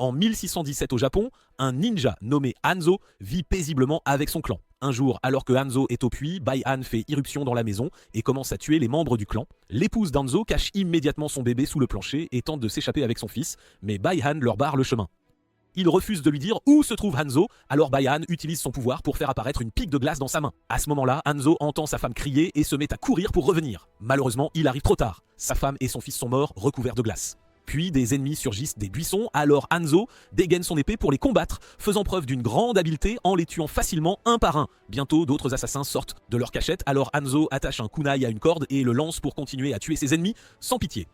En 1617 au Japon, un ninja nommé Hanzo vit paisiblement avec son clan. Un jour, alors que Hanzo est au puits, Bai-Han fait irruption dans la maison et commence à tuer les membres du clan. L'épouse d'Hanzo cache immédiatement son bébé sous le plancher et tente de s'échapper avec son fils, mais Bai-Han leur barre le chemin. Il refuse de lui dire où se trouve Hanzo, alors Bai-Han utilise son pouvoir pour faire apparaître une pique de glace dans sa main. À ce moment-là, Hanzo entend sa femme crier et se met à courir pour revenir. Malheureusement, il arrive trop tard. Sa femme et son fils sont morts, recouverts de glace. Puis des ennemis surgissent des buissons, alors Hanzo dégaine son épée pour les combattre, faisant preuve d'une grande habileté en les tuant facilement un par un. Bientôt, d'autres assassins sortent de leur cachette, alors Hanzo attache un kunai à une corde et le lance pour continuer à tuer ses ennemis sans pitié.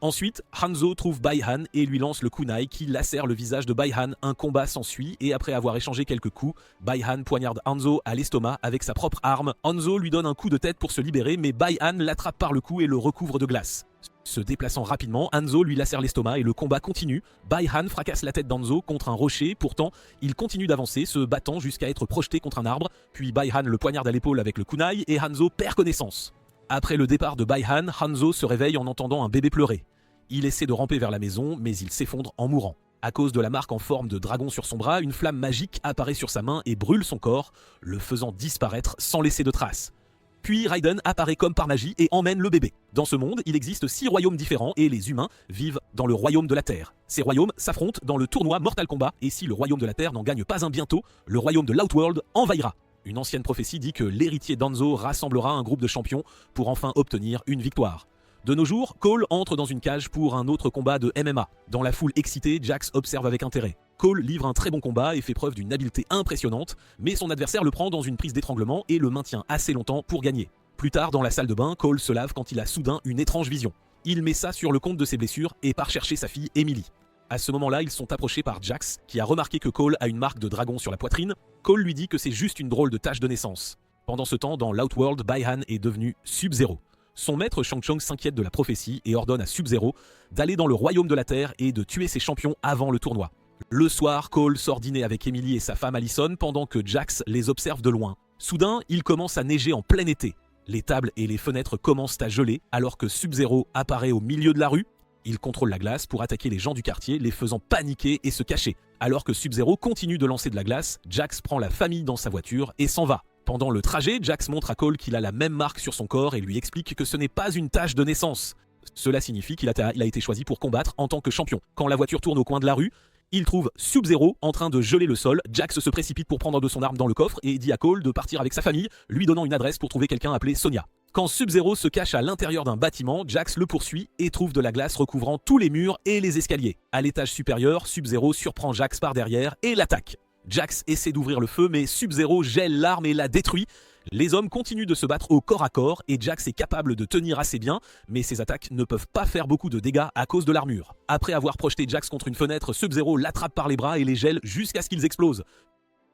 Ensuite, Hanzo trouve Bai-Han et lui lance le kunai qui lacère le visage de Bai-Han. Un combat s'ensuit et après avoir échangé quelques coups, Bai-Han poignarde Hanzo à l'estomac avec sa propre arme. Hanzo lui donne un coup de tête pour se libérer, mais Bai-Han l'attrape par le cou et le recouvre de glace. Se déplaçant rapidement, Hanzo lui lacère l'estomac et le combat continue. Bai-Han fracasse la tête d'Hanzo contre un rocher, pourtant il continue d'avancer, se battant jusqu'à être projeté contre un arbre. Puis Bai-Han le poignarde à l'épaule avec le kunai et Hanzo perd connaissance. Après le départ de Bai-Han, Hanzo se réveille en entendant un bébé pleurer. Il essaie de ramper vers la maison, mais il s'effondre en mourant. À cause de la marque en forme de dragon sur son bras, une flamme magique apparaît sur sa main et brûle son corps, le faisant disparaître sans laisser de traces. Puis Raiden apparaît comme par magie et emmène le bébé. Dans ce monde, il existe 6 royaumes différents et les humains vivent dans le royaume de la Terre. Ces royaumes s'affrontent dans le tournoi Mortal Kombat et si le royaume de la Terre n'en gagne pas un bientôt, le royaume de l'Outworld envahira. Une ancienne prophétie dit que l'héritier d'Hanzo rassemblera un groupe de champions pour enfin obtenir une victoire. De nos jours, Cole entre dans une cage pour un autre combat de MMA. Dans la foule excitée, Jax observe avec intérêt. Cole livre un très bon combat et fait preuve d'une habileté impressionnante, mais son adversaire le prend dans une prise d'étranglement et le maintient assez longtemps pour gagner. Plus tard, dans la salle de bain, Cole se lave quand il a soudain une étrange vision. Il met ça sur le compte de ses blessures et part chercher sa fille Emily. À ce moment-là, ils sont approchés par Jax, qui a remarqué que Cole a une marque de dragon sur la poitrine. Cole lui dit que c'est juste une drôle de tache de naissance. Pendant ce temps, dans l'Outworld, Bai-Han est devenu Sub-Zero. Son maître Shang Tsung s'inquiète de la prophétie et ordonne à Sub-Zero d'aller dans le royaume de la Terre et de tuer ses champions avant le tournoi. Le soir, Cole sort dîner avec Emily et sa femme Allison pendant que Jax les observe de loin. Soudain, il commence à neiger en plein été. Les tables et les fenêtres commencent à geler alors que Sub-Zero apparaît au milieu de la rue. Il contrôle la glace pour attaquer les gens du quartier, les faisant paniquer et se cacher. Alors que Sub-Zero continue de lancer de la glace, Jax prend la famille dans sa voiture et s'en va. Pendant le trajet, Jax montre à Cole qu'il a la même marque sur son corps et lui explique que ce n'est pas une tache de naissance. Cela signifie qu'il a été choisi pour combattre en tant que champion. Quand la voiture tourne au coin de la rue, il trouve Sub-Zero en train de geler le sol. Jax se précipite pour prendre de son arme dans le coffre et dit à Cole de partir avec sa famille, lui donnant une adresse pour trouver quelqu'un appelé Sonia. Quand Sub-Zero se cache à l'intérieur d'un bâtiment, Jax le poursuit et trouve de la glace recouvrant tous les murs et les escaliers. À l'étage supérieur, Sub-Zero surprend Jax par derrière et l'attaque. Jax essaie d'ouvrir le feu, mais Sub-Zero gèle l'arme et la détruit. Les hommes continuent de se battre au corps à corps et Jax est capable de tenir assez bien, mais ses attaques ne peuvent pas faire beaucoup de dégâts à cause de l'armure. Après avoir projeté Jax contre une fenêtre, Sub-Zero l'attrape par les bras et les gèle jusqu'à ce qu'ils explosent.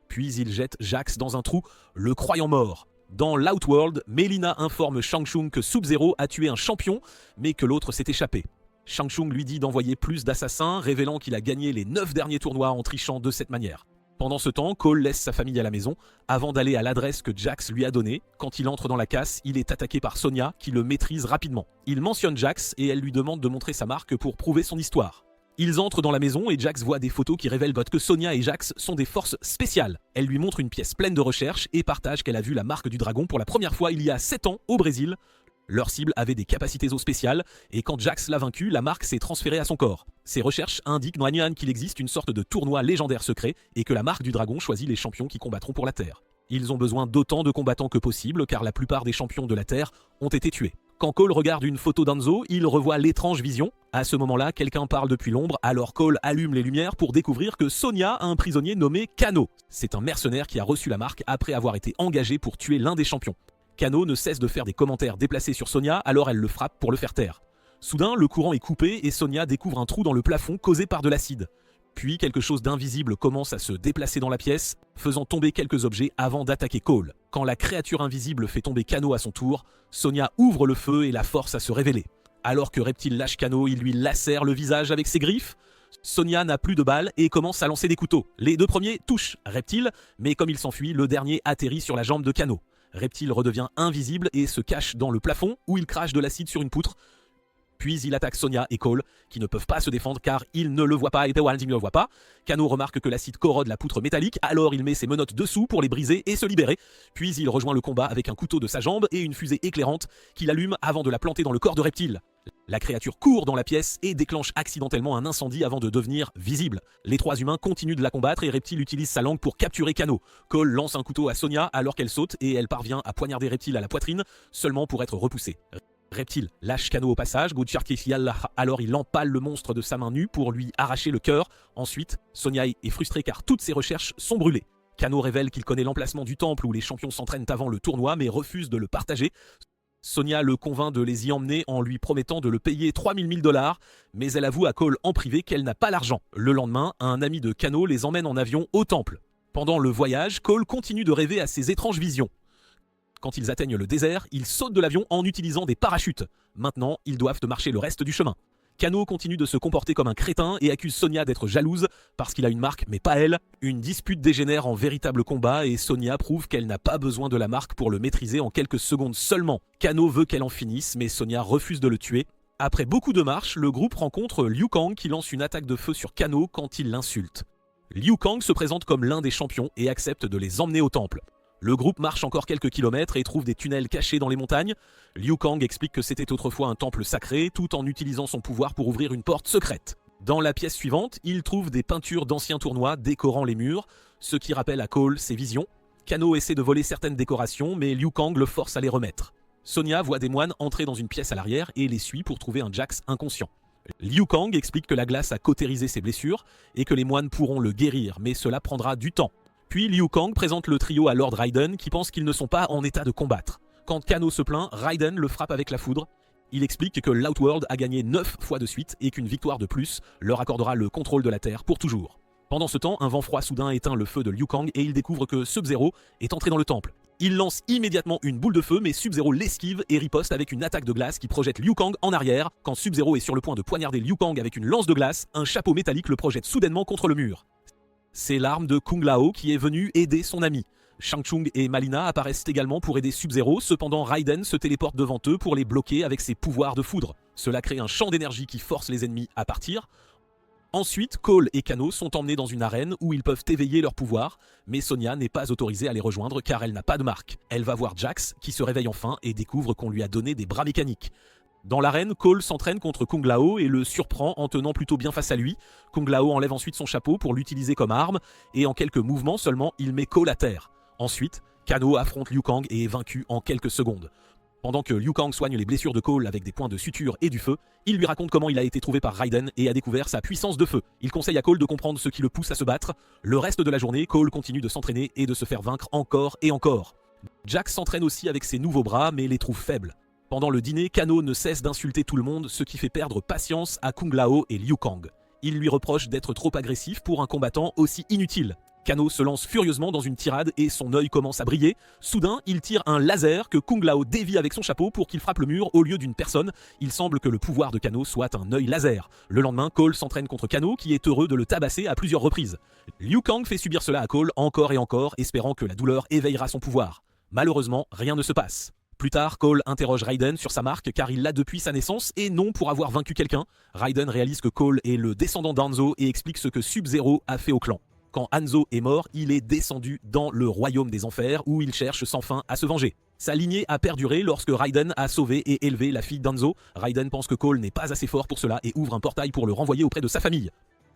Puis il jette Jax dans un trou, le croyant mort. Dans l'Outworld, Melina informe Shang Tsung que Sub-Zero a tué un champion, mais que l'autre s'est échappé. Shang Tsung lui dit d'envoyer plus d'assassins, révélant qu'il a gagné les 9 derniers tournois en trichant de cette manière. Pendant ce temps, Cole laisse sa famille à la maison, avant d'aller à l'adresse que Jax lui a donnée. Quand il entre dans la casse, il est attaqué par Sonia, qui le maîtrise rapidement. Il mentionne Jax et elle lui demande de montrer sa marque pour prouver son histoire. Ils entrent dans la maison et Jax voit des photos qui révèlent que Sonia et Jax sont des forces spéciales. Elle lui montre une pièce pleine de recherches et partage qu'elle a vu la marque du dragon pour la première fois il y a 7 ans au Brésil. Leur cible avait des capacités spéciales et quand Jax l'a vaincu, la marque s'est transférée à son corps. Ces recherches indiquent qu'il existe une sorte de tournoi légendaire secret et que la marque du dragon choisit les champions qui combattront pour la Terre. Ils ont besoin d'autant de combattants que possible car la plupart des champions de la Terre ont été tués. Quand Cole regarde une photo d'Hanzo, il revoit l'étrange vision. À ce moment-là, quelqu'un parle depuis l'ombre, alors Cole allume les lumières pour découvrir que Sonia a un prisonnier nommé Kano. C'est un mercenaire qui a reçu la marque après avoir été engagé pour tuer l'un des champions. Kano ne cesse de faire des commentaires déplacés sur Sonia, alors elle le frappe pour le faire taire. Soudain, le courant est coupé et Sonia découvre un trou dans le plafond causé par de l'acide. Puis quelque chose d'invisible commence à se déplacer dans la pièce, faisant tomber quelques objets avant d'attaquer Cole. Quand la créature invisible fait tomber Kano à son tour, Sonia ouvre le feu et la force à se révéler. Alors que Reptile lâche Kano, il lui lacère le visage avec ses griffes. Sonia n'a plus de balles et commence à lancer des couteaux. Les 2 premiers touchent Reptile, mais comme il s'enfuit, le dernier atterrit sur la jambe de Kano. Reptile redevient invisible et se cache dans le plafond où il crache de l'acide sur une poutre. Puis il attaque Sonya et Cole, qui ne peuvent pas se défendre car ils ne le voient pas et The Wild ne le voit pas. Kano remarque que l'acide corrode la poutre métallique, alors il met ses menottes dessous pour les briser et se libérer. Puis il rejoint le combat avec un couteau de sa jambe et une fusée éclairante qu'il allume avant de la planter dans le corps de Reptile. La créature court dans la pièce et déclenche accidentellement un incendie avant de devenir visible. Les trois humains continuent de la combattre et Reptile utilise sa langue pour capturer Kano. Cole lance un couteau à Sonya alors qu'elle saute et elle parvient à poignarder Reptile à la poitrine, seulement pour être repoussée. Reptile lâche Kano au passage, alors il empale le monstre de sa main nue pour lui arracher le cœur. Ensuite, Sonya est frustrée car toutes ses recherches sont brûlées. Kano révèle qu'il connaît l'emplacement du temple où les champions s'entraînent avant le tournoi mais refuse de le partager. Sonya le convainc de les y emmener en lui promettant de le payer 3000 $, mais elle avoue à Cole en privé qu'elle n'a pas l'argent. Le lendemain, un ami de Kano les emmène en avion au temple. Pendant le voyage, Cole continue de rêver à ses étranges visions. Quand ils atteignent le désert, ils sautent de l'avion en utilisant des parachutes. Maintenant, ils doivent marcher le reste du chemin. Kano continue de se comporter comme un crétin et accuse Sonya d'être jalouse parce qu'il a une marque mais pas elle. Une dispute dégénère en véritable combat et Sonya prouve qu'elle n'a pas besoin de la marque pour le maîtriser en quelques secondes seulement. Kano veut qu'elle en finisse mais Sonya refuse de le tuer. Après beaucoup de marches, le groupe rencontre Liu Kang qui lance une attaque de feu sur Kano quand il l'insulte. Liu Kang se présente comme l'un des champions et accepte de les emmener au temple. Le groupe marche encore quelques kilomètres et trouve des tunnels cachés dans les montagnes. Liu Kang explique que c'était autrefois un temple sacré, tout en utilisant son pouvoir pour ouvrir une porte secrète. Dans la pièce suivante, il trouve des peintures d'anciens tournois décorant les murs, ce qui rappelle à Cole ses visions. Kano essaie de voler certaines décorations, mais Liu Kang le force à les remettre. Sonya voit des moines entrer dans une pièce à l'arrière et les suit pour trouver un Jax inconscient. Liu Kang explique que la glace a cautérisé ses blessures et que les moines pourront le guérir, mais cela prendra du temps. Puis Liu Kang présente le trio à Lord Raiden qui pense qu'ils ne sont pas en état de combattre. Quand Kano se plaint, Raiden le frappe avec la foudre. Il explique que l'Outworld a gagné 9 fois de suite et qu'une victoire de plus leur accordera le contrôle de la Terre pour toujours. Pendant ce temps, un vent froid soudain éteint le feu de Liu Kang et il découvre que Sub-Zero est entré dans le temple. Il lance immédiatement une boule de feu mais Sub-Zero l'esquive et riposte avec une attaque de glace qui projette Liu Kang en arrière. Quand Sub-Zero est sur le point de poignarder Liu Kang avec une lance de glace, un chapeau métallique le projette soudainement contre le mur. C'est l'arme de Kung Lao qui est venue aider son ami. Shang Tsung et Malina apparaissent également pour aider Sub-Zero, cependant Raiden se téléporte devant eux pour les bloquer avec ses pouvoirs de foudre. Cela crée un champ d'énergie qui force les ennemis à partir. Ensuite, Cole et Kano sont emmenés dans une arène où ils peuvent éveiller leur pouvoir, mais Sonya n'est pas autorisée à les rejoindre car elle n'a pas de marque. Elle va voir Jax qui se réveille enfin et découvre qu'on lui a donné des bras mécaniques. Dans l'arène, Cole s'entraîne contre Kung Lao et le surprend en tenant plutôt bien face à lui. Kung Lao enlève ensuite son chapeau pour l'utiliser comme arme et en quelques mouvements seulement, il met Cole à terre. Ensuite, Kano affronte Liu Kang et est vaincu en quelques secondes. Pendant que Liu Kang soigne les blessures de Cole avec des points de suture et du feu, il lui raconte comment il a été trouvé par Raiden et a découvert sa puissance de feu. Il conseille à Cole de comprendre ce qui le pousse à se battre. Le reste de la journée, Cole continue de s'entraîner et de se faire vaincre encore et encore. Jax s'entraîne aussi avec ses nouveaux bras mais les trouve faibles. Pendant le dîner, Kano ne cesse d'insulter tout le monde, ce qui fait perdre patience à Kung Lao et Liu Kang. Il lui reproche d'être trop agressif pour un combattant aussi inutile. Kano se lance furieusement dans une tirade et son œil commence à briller. Soudain, il tire un laser que Kung Lao dévie avec son chapeau pour qu'il frappe le mur au lieu d'une personne. Il semble que le pouvoir de Kano soit un œil laser. Le lendemain, Cole s'entraîne contre Kano qui est heureux de le tabasser à plusieurs reprises. Liu Kang fait subir cela à Cole encore et encore, espérant que la douleur éveillera son pouvoir. Malheureusement, rien ne se passe. Plus tard, Cole interroge Raiden sur sa marque car il l'a depuis sa naissance et non pour avoir vaincu quelqu'un. Raiden réalise que Cole est le descendant d'Hanzo et explique ce que Sub-Zero a fait au clan. Quand Hanzo est mort, il est descendu dans le royaume des enfers où il cherche sans fin à se venger. Sa lignée a perduré lorsque Raiden a sauvé et élevé la fille d'Hanzo. Raiden pense que Cole n'est pas assez fort pour cela et ouvre un portail pour le renvoyer auprès de sa famille.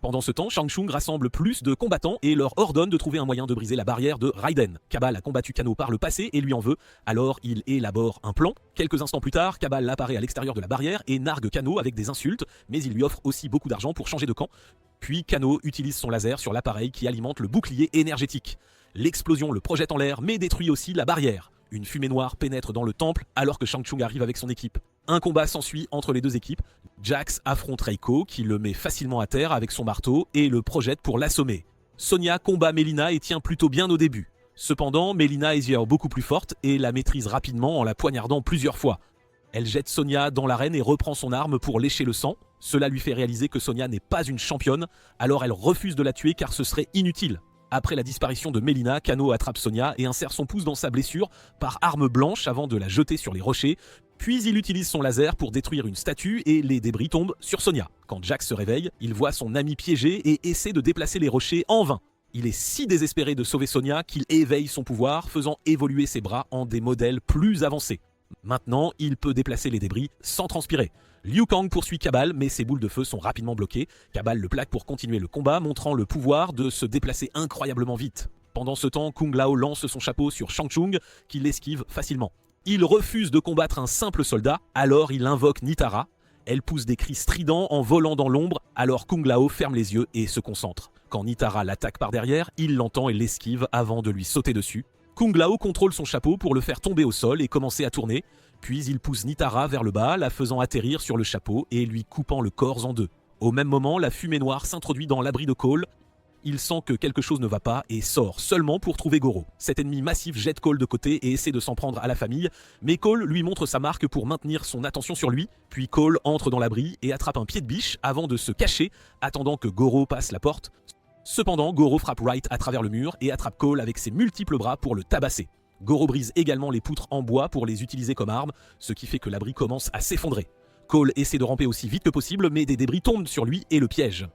Pendant ce temps, Shang Tsung rassemble plus de combattants et leur ordonne de trouver un moyen de briser la barrière de Raiden. Kabal a combattu Kano par le passé et lui en veut, alors il élabore un plan. Quelques instants plus tard, Kabal apparaît à l'extérieur de la barrière et nargue Kano avec des insultes, mais il lui offre aussi beaucoup d'argent pour changer de camp. Puis Kano utilise son laser sur l'appareil qui alimente le bouclier énergétique. L'explosion le projette en l'air mais détruit aussi la barrière. Une fumée noire pénètre dans le temple alors que Shang Tsung arrive avec son équipe. Un combat s'ensuit entre les deux équipes. Jax affronte Reiko qui le met facilement à terre avec son marteau et le projette pour l'assommer. Sonya combat Melina et tient plutôt bien au début. Cependant, Melina est beaucoup plus forte et la maîtrise rapidement en la poignardant plusieurs fois. Elle jette Sonya dans l'arène et reprend son arme pour lécher le sang. Cela lui fait réaliser que Sonya n'est pas une championne, alors elle refuse de la tuer car ce serait inutile. Après la disparition de Melina, Kano attrape Sonya et insère son pouce dans sa blessure par arme blanche avant de la jeter sur les rochers. Puis il utilise son laser pour détruire une statue et les débris tombent sur Sonya. Quand Jax se réveille, il voit son ami piégé et essaie de déplacer les rochers en vain. Il est si désespéré de sauver Sonya qu'il éveille son pouvoir, faisant évoluer ses bras en des modèles plus avancés. Maintenant, il peut déplacer les débris sans transpirer. Liu Kang poursuit Kabal, mais ses boules de feu sont rapidement bloquées. Kabal le plaque pour continuer le combat, montrant le pouvoir de se déplacer incroyablement vite. Pendant ce temps, Kung Lao lance son chapeau sur Shang Tsung, qui l'esquive facilement. Il refuse de combattre un simple soldat, alors il invoque Nitara. Elle pousse des cris stridents en volant dans l'ombre, alors Kung Lao ferme les yeux et se concentre. Quand Nitara l'attaque par derrière, il l'entend et l'esquive avant de lui sauter dessus. Kung Lao contrôle son chapeau pour le faire tomber au sol et commencer à tourner, puis il pousse Nitara vers le bas, la faisant atterrir sur le chapeau et lui coupant le corps en deux. Au même moment, la fumée noire s'introduit dans l'abri de Cole. Il sent que quelque chose ne va pas et sort seulement pour trouver Goro. Cet ennemi massif jette Cole de côté et essaie de s'en prendre à la famille, mais Cole lui montre sa marque pour maintenir son attention sur lui, puis Cole entre dans l'abri et attrape un pied de biche avant de se cacher, attendant que Goro passe la porte. Cependant, Goro frappe Wright à travers le mur et attrape Cole avec ses multiples bras pour le tabasser. Goro brise également les poutres en bois pour les utiliser comme armes, ce qui fait que l'abri commence à s'effondrer. Cole essaie de ramper aussi vite que possible, mais des débris tombent sur lui et le piègent.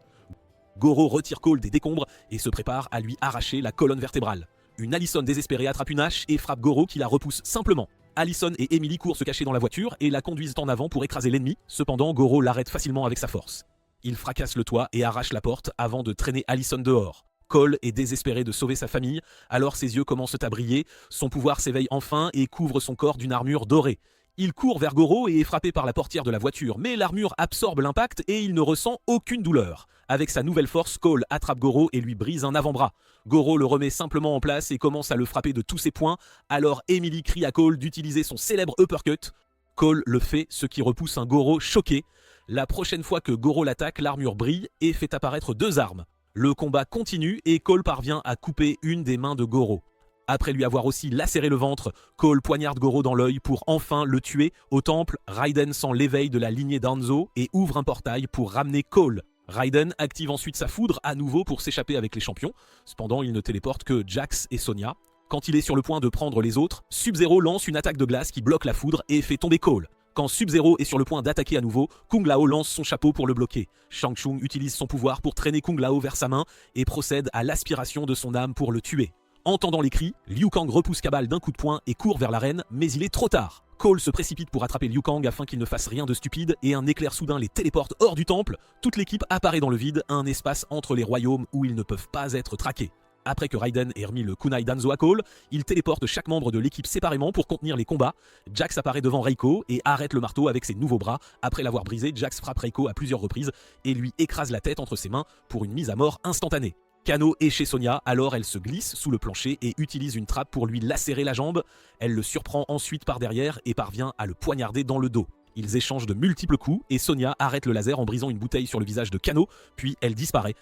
Goro retire Cole des décombres et se prépare à lui arracher la colonne vertébrale. Une Allison désespérée attrape une hache et frappe Goro qui la repousse simplement. Allison et Emily courent se cacher dans la voiture et la conduisent en avant pour écraser l'ennemi. Cependant, Goro l'arrête facilement avec sa force. Il fracasse le toit et arrache la porte avant de traîner Allison dehors. Cole est désespéré de sauver sa famille, alors ses yeux commencent à briller, son pouvoir s'éveille enfin et couvre son corps d'une armure dorée. Il court vers Goro et est frappé par la portière de la voiture, mais l'armure absorbe l'impact et il ne ressent aucune douleur. Avec sa nouvelle force, Cole attrape Goro et lui brise un avant-bras. Goro le remet simplement en place et commence à le frapper de tous ses poings, alors Emily crie à Cole d'utiliser son célèbre uppercut. Cole le fait, ce qui repousse un Goro choqué. La prochaine fois que Goro l'attaque, l'armure brille et fait apparaître deux armes. Le combat continue et Cole parvient à couper une des mains de Goro. Après lui avoir aussi lacéré le ventre, Cole poignarde Goro dans l'œil pour enfin le tuer. Au temple, Raiden sent l'éveil de la lignée d'Hanzo et ouvre un portail pour ramener Cole. Raiden active ensuite sa foudre à nouveau pour s'échapper avec les champions. Cependant, il ne téléporte que Jax et Sonya. Quand il est sur le point de prendre les autres, Sub-Zero lance une attaque de glace qui bloque la foudre et fait tomber Cole. Quand Sub-Zero est sur le point d'attaquer à nouveau, Kung Lao lance son chapeau pour le bloquer. Shang Tsung utilise son pouvoir pour traîner Kung Lao vers sa main et procède à l'aspiration de son âme pour le tuer. Entendant les cris, Liu Kang repousse Kabal d'un coup de poing et court vers l'arène, mais il est trop tard. Cole se précipite pour attraper Liu Kang afin qu'il ne fasse rien de stupide et un éclair soudain les téléporte hors du temple. Toute l'équipe apparaît dans le vide, un espace entre les royaumes où ils ne peuvent pas être traqués. Après que Raiden ait remis le kunai d'Hanzo à Cole, il téléporte chaque membre de l'équipe séparément pour contenir les combats. Jax apparaît devant Reiko et arrête le marteau avec ses nouveaux bras. Après l'avoir brisé, Jax frappe Reiko à plusieurs reprises et lui écrase la tête entre ses mains pour une mise à mort instantanée. Kano est chez Sonya, alors elle se glisse sous le plancher et utilise une trappe pour lui lacérer la jambe. Elle le surprend ensuite par derrière et parvient à le poignarder dans le dos. Ils échangent de multiples coups et Sonya arrête le laser en brisant une bouteille sur le visage de Kano, puis elle disparaît.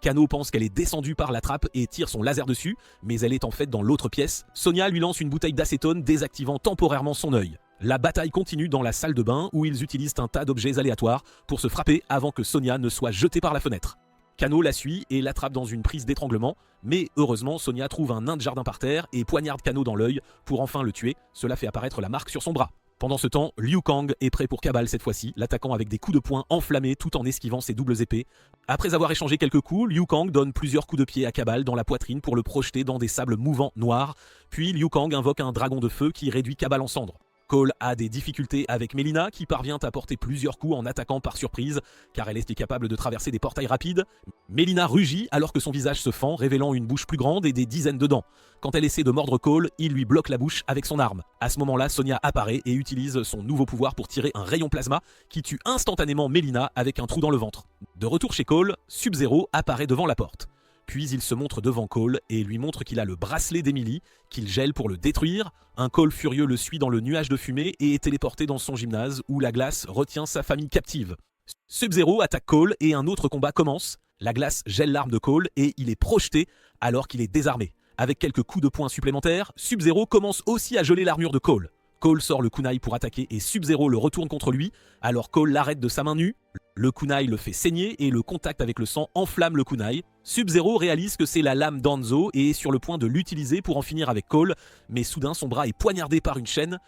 Kano pense qu'elle est descendue par la trappe et tire son laser dessus, mais elle est en fait dans l'autre pièce. Sonya lui lance une bouteille d'acétone, désactivant temporairement son œil. La bataille continue dans la salle de bain où ils utilisent un tas d'objets aléatoires pour se frapper avant que Sonya ne soit jetée par la fenêtre. Kano la suit et l'attrape dans une prise d'étranglement, mais heureusement Sonya trouve un nain de jardin par terre et poignarde Kano dans l'œil pour enfin le tuer. Cela fait apparaître la marque sur son bras. Pendant ce temps, Liu Kang est prêt pour Kabal cette fois-ci, l'attaquant avec des coups de poing enflammés tout en esquivant ses doubles épées. Après avoir échangé quelques coups, Liu Kang donne plusieurs coups de pied à Kabal dans la poitrine pour le projeter dans des sables mouvants noirs. Puis Liu Kang invoque un dragon de feu qui réduit Kabal en cendres. Cole a des difficultés avec Melina qui parvient à porter plusieurs coups en attaquant par surprise car elle est capable de traverser des portails rapides. Melina rugit alors que son visage se fend, révélant une bouche plus grande et des dizaines de dents. Quand elle essaie de mordre Cole, il lui bloque la bouche avec son arme. À ce moment-là, Sonya apparaît et utilise son nouveau pouvoir pour tirer un rayon plasma qui tue instantanément Melina avec un trou dans le ventre. De retour chez Cole, Sub-Zero apparaît devant la porte. Puis il se montre devant Cole et lui montre qu'il a le bracelet d'Emily, qu'il gèle pour le détruire. Un Cole furieux le suit dans le nuage de fumée et est téléporté dans son gymnase où la glace retient sa famille captive. Sub-Zero attaque Cole et un autre combat commence. La glace gèle l'arme de Cole et il est projeté alors qu'il est désarmé. Avec quelques coups de poing supplémentaires, Sub-Zero commence aussi à geler l'armure de Cole. Cole sort le kunai pour attaquer et Sub-Zero le retourne contre lui, alors Cole l'arrête de sa main nue. Le kunai le fait saigner et le contact avec le sang enflamme le kunai. Sub-Zero réalise que c'est la lame d'Hanzo et est sur le point de l'utiliser pour en finir avec Cole, mais soudain son bras est poignardé par une chaîne.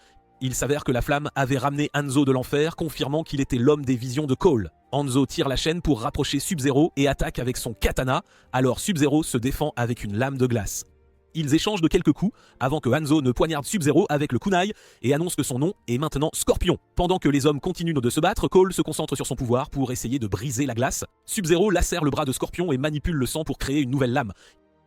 Il s'avère que la flamme avait ramené Hanzo de l'enfer, confirmant qu'il était l'homme des visions de Cole. Hanzo tire la chaîne pour rapprocher Sub-Zero et attaque avec son katana, alors Sub-Zero se défend avec une lame de glace. Ils échangent de quelques coups avant que Hanzo ne poignarde Sub-Zero avec le kunai et annonce que son nom est maintenant Scorpion. Pendant que les hommes continuent de se battre, Cole se concentre sur son pouvoir pour essayer de briser la glace. Sub-Zero lacère le bras de Scorpion et manipule le sang pour créer une nouvelle lame.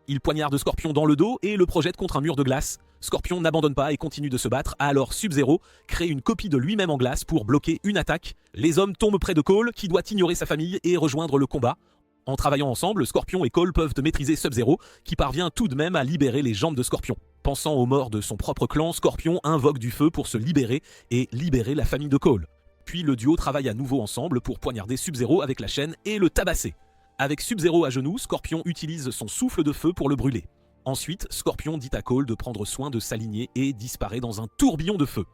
Il poignarde Scorpion dans le dos et le projette contre un mur de glace. Scorpion n'abandonne pas et continue de se battre, alors Sub-Zero crée une copie de lui-même en glace pour bloquer une attaque. Les hommes tombent près de Cole, qui doit ignorer sa famille et rejoindre le combat. En travaillant ensemble, Scorpion et Cole peuvent maîtriser Sub-Zero, qui parvient tout de même à libérer les jambes de Scorpion. Pensant aux morts de son propre clan, Scorpion invoque du feu pour se libérer et libérer la famille de Cole. Puis le duo travaille à nouveau ensemble pour poignarder Sub-Zero avec la chaîne et le tabasser. Avec Sub-Zero à genoux, Scorpion utilise son souffle de feu pour le brûler. Ensuite, Scorpion dit à Cole de prendre soin de s'aligner et disparaît dans un tourbillon de feu.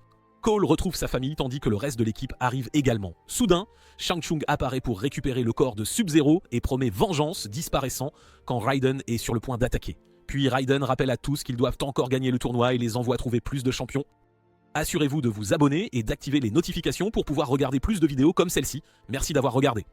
Cole retrouve sa famille tandis que le reste de l'équipe arrive également. Soudain, Shang Tsung apparaît pour récupérer le corps de Sub-Zero et promet vengeance, disparaissant quand Raiden est sur le point d'attaquer. Puis Raiden rappelle à tous qu'ils doivent encore gagner le tournoi et les envoie trouver plus de champions. Assurez-vous de vous abonner et d'activer les notifications pour pouvoir regarder plus de vidéos comme celle-ci. Merci d'avoir regardé.